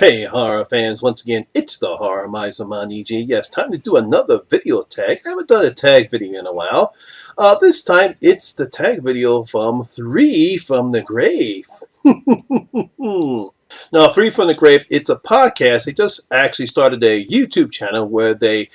Hey horror fans, once again, it's the Horror Miser Monty G. Yes, time to do another video tag. I haven't done a tag video in a while. This time, it's the tag video from 3 from the Grave. Now, 3 from the Grave, it's a podcast. They just actually started a YouTube channel where they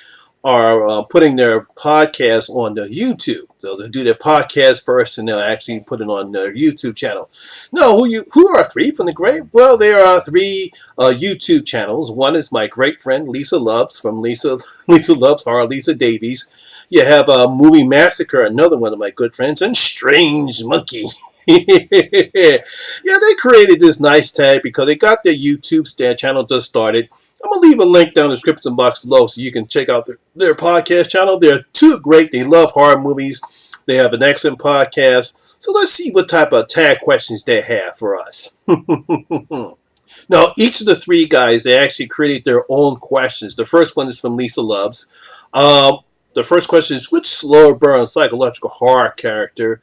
are putting their podcast on the YouTube. So they'll do their podcast first and they'll actually put it on their YouTube channel. Now, who are 3 from the Grave? Well, there are 3 YouTube channels. One is my great friend Lisa Loves from Lisa Loves Horror, Lisa Davies. You have Movie Massacre, another one of my good friends, and Strange Monkey. Yeah, they created this nice tag because they got their YouTube channel just started. I'm going to leave a link down in the description box below so you can check out their podcast channel. They're too great. They love horror movies. They have an excellent podcast. So let's see what type of tag questions they have for us. Now, each of the 3 guys, they actually created their own questions. The first one is from Lisa Loves. The first question is, which slow burn psychological horror character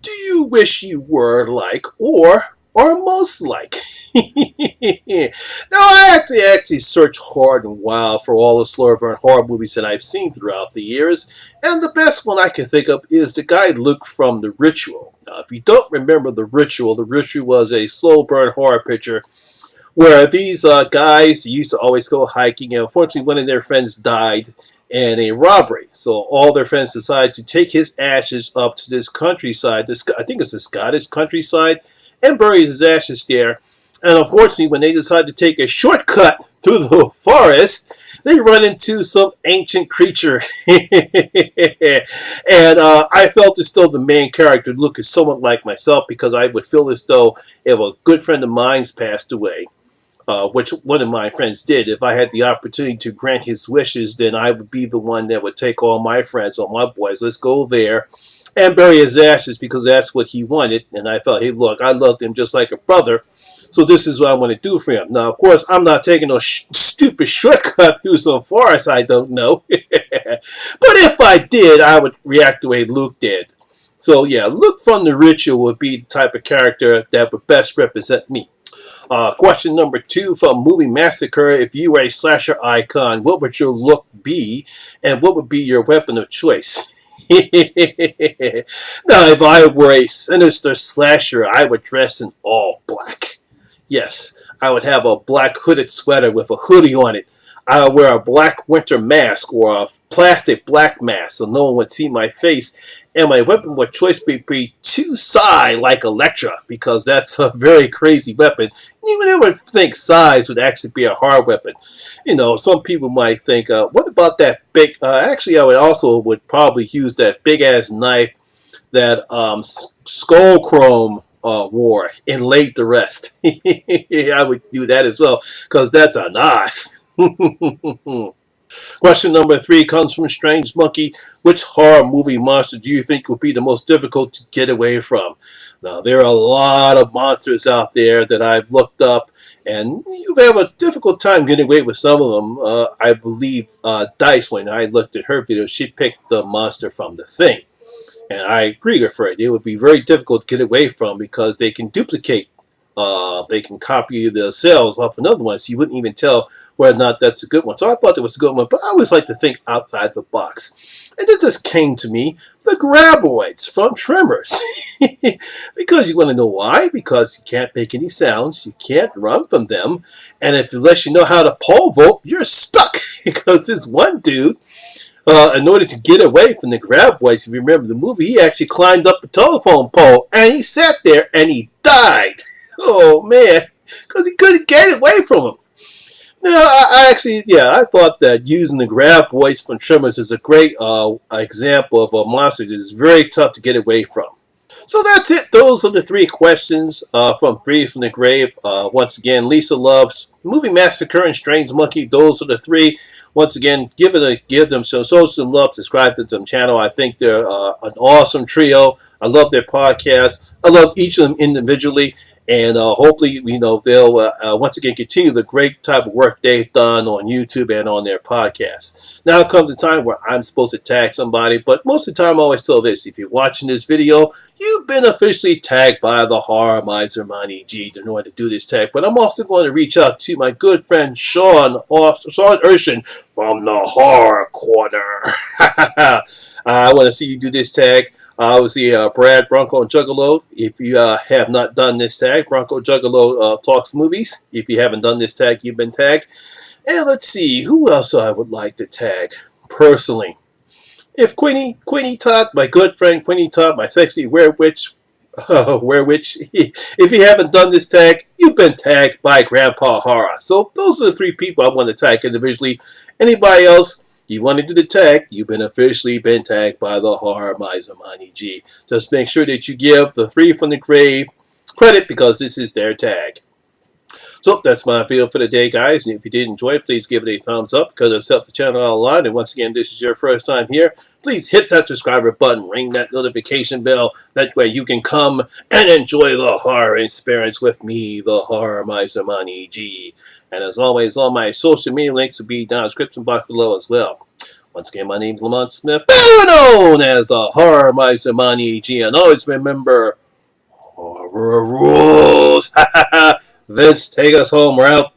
do you wish you were like or most like? Now, I actually searched hard and wild for all the slow burn horror movies that I've seen throughout the years, and the best one I can think of is the guy Luke from The Ritual. Now, if you don't remember The Ritual was a slow burn horror picture where these guys used to always go hiking, and unfortunately one of their friends died in a robbery. So all their friends decided to take his ashes up to this countryside, I think it's the Scottish countryside, and bury his ashes there. And unfortunately, when they decided to take a shortcut through the forest, they run into some ancient creature. And I felt as though the main character, Luke, is somewhat like myself, because I would feel as though if a good friend of mine's passed away, which one of my friends did, if I had the opportunity to grant his wishes, then I would be the one that would take all my friends, all my boys, let's go there and bury his ashes, because that's what he wanted. And I thought, hey, look, I loved him just like a brother, so this is what I want to do for him. Now, of course, I'm not taking no stupid shortcut through some forest I don't know. But if I did, I would react the way Luke did. So yeah, Luke from The Ritual would be the type of character that would best represent me. Question number 2 from Movie Massacre. If you were a slasher icon, what would your look be, and what would be your weapon of choice? Now, if I were a sinister slasher, I would dress in all black. Yes, I would have a black hooded sweater with a hoodie on it. I would wear a black winter mask or a plastic black mask so no one would see my face. And my weapon of choice would be 2 Psy like Elektra, because that's a very crazy weapon. You would never think size would actually be a hard weapon. You know, some people might think, what about that big... actually, I would probably use that big-ass knife that Skullchrome wore and laid the rest. I would do that as well, because that's a knife. Question number 3 comes from Strange Monkey. Which horror movie monster do you think would be the most difficult to get away from? Now, there are a lot of monsters out there that I've looked up, and you have a difficult time getting away with some of them. I believe Dice, when I looked at her video, she picked the monster from The Thing. And I agree with her. It would be very difficult to get away from because they can duplicate. They can copy the cells off another one, so you wouldn't even tell whether or not that's a good one. So I thought it was a good one, but I always like to think outside the box. And it just came to me, the graboids from Tremors. Because you want to know why? Because you can't make any sounds, you can't run from them, and unless you know how to pole vault, you're stuck. Because this one dude, in order to get away from the graboids, if you remember the movie, he actually climbed up a telephone pole, and he sat there, and he died. Oh, man, because he couldn't get away from him. Now, I thought that using the graboids from Tremors is a great example of a monster that is very tough to get away from. So that's it. Those are the 3 questions from 3 from the Grave. Once again, Lisa Loves, Movie Massacre, and Strange Monkey. Those are the 3. Once again, give them some love. Subscribe to them channel. I think they're an awesome trio. I love their podcast. I love each of them individually. And hopefully, they'll once again continue the great type of work they've done on YouTube and on their podcasts. Now comes the time where I'm supposed to tag somebody, but most of the time I always tell this: if you're watching this video, you've been officially tagged by the Horror Miser Monty G to know how to do this tag. But I'm also going to reach out to my good friend Sean Urshan from the Horror Corner. I want to see you do this tag. Obviously, Brad, Bronco, and Juggalo. If you have not done this tag, Bronco Juggalo talks movies. If you haven't done this tag, you've been tagged. And let's see, who else I would like to tag personally. If Queenie Todd, my good friend Queenie Todd, my sexy werewitch, if you haven't done this tag, you've been tagged by Grandpa Horror. So those are the 3 people I want to tag individually. Anybody else you want to do the tag, you've been officially been tagged by the Horror Miser Monty G. Just make sure that you give the 3 from the grave credit because this is their tag. So that's my video for the day, guys. And if you did enjoy it, please give it a thumbs up because it's helped the channel out a lot. And once again, this is your first time here, please hit that subscriber button, ring that notification bell. That way you can come and enjoy the horror experience with me, the Horror Miser Monty G. And as always, all my social media links will be down in the description box below as well. Once again, my name is Lamont Smith, better known as the Horror Miser Monty G. And always remember, horror rules. Vince, take us home. We're out.